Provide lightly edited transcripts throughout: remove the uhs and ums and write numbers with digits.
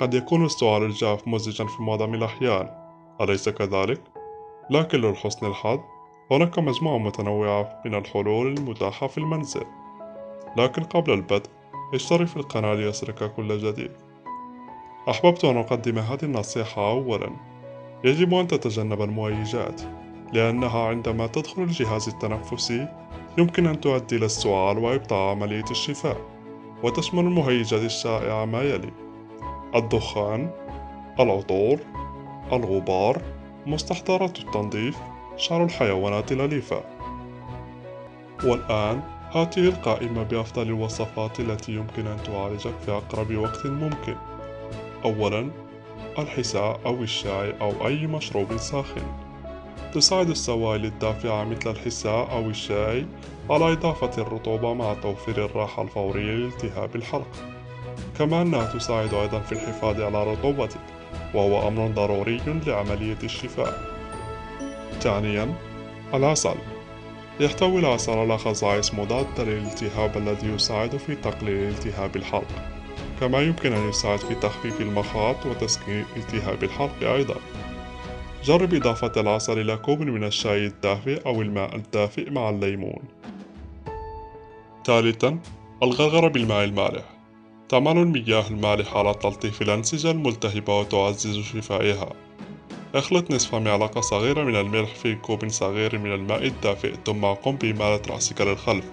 قد يكون السؤال الجاف مزعجا في معظم الأحيان، أليس كذلك؟ لكن لحسن الحظ هناك مجموعة متنوعة من الحلول المتاحة في المنزل. لكن قبل البدء اشترك في القناة ليصلك كل جديد. أحببت أن أقدم هذه النصيحة. أولا، يجب أن تتجنب المهيجات، لأنها عندما تدخل الجهاز التنفسي يمكن أن تؤدي إلى السعال وإبطاء عملية الشفاء. وتشمل المهيجات الشائعة ما يلي: الدخان، العطور، الغبار، مستحضرات التنظيف، شعر الحيوانات الأليفة. والآن هاته القائمة بأفضل الوصفات التي يمكن أن تعالجك في أقرب وقت ممكن. أولا، الحساء أو الشاي أو أي مشروب ساخن. تساعد السوائل الدافئة مثل الحساء أو الشاي على إضافة الرطوبة مع توفير الراحة الفورية لالتهاب الحلق. كما أنها تساعد أيضا في الحفاظ على رطوبتك، وهو أمر ضروري لعملية الشفاء. ثانيا، العسل. يحتوي العسل على خصائص مضادة للالتهاب الذي يساعد في تقليل التهاب الحلق، كما يمكن أن يساعد في تخفيف المخاط وتسكين التهاب الحلق أيضا. جرب إضافة العسل إلى كوب من الشاي الدافئ أو الماء الدافئ مع الليمون. ثالثا، الغرغرة بالماء المالح. تعمل المياه المالحة على تلطيف الأنسجة الملتهبة وتعزز شفائها. اخلط نصف معلقة صغيرة من الملح في كوب صغير من الماء الدافئ، ثم قم بإمالة رأسك للخلف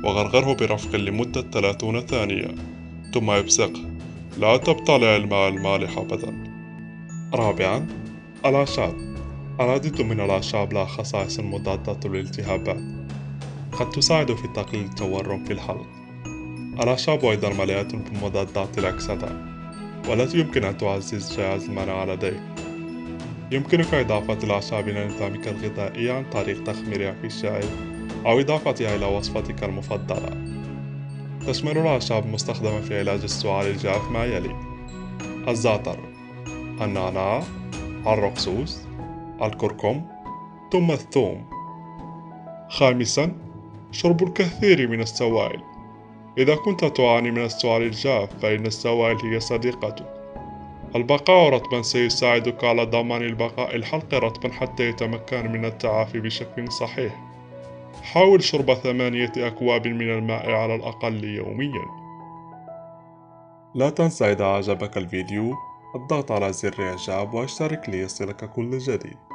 وغرغره برفق لمدة 30 ثانية، ثم ابصقه. لا تبتلع الماء المالح أبدا. رابعا، الأعشاب. العديد من الأعشاب لها خصائص مضادة للالتهابات، قد تساعد في تقليل التورم في الحلق. الأعشاب أيضا مليئة بمضادات الأكسدة، والتي يمكن أن تعزز جهاز المناعة لديك. يمكنك إضافة الأعشاب إلى نظامك الغذائي عن طريق تخميرها في الشاي أو إضافتها إلى وصفتك المفضلة. تشمل الأعشاب المستخدمة في علاج السعال الجاف ما يلي: الزعتر، النعناع، الرقسوس، الكركم، ثم الثوم. خامسا، شرب الكثير من السوائل. إذا كنت تعاني من السعال الجاف فإن السوائل هي صديقتك. البقاء رطبا سيساعدك على ضمان البقاء الحلق رطبا حتى يتمكن من التعافي بشكل صحيح. حاول شرب 8 أكواب من الماء على الأقل يوميا. لا تنسى إذا أعجبك الفيديو الضغط على زر إعجاب واشترك ليصلك كل جديد.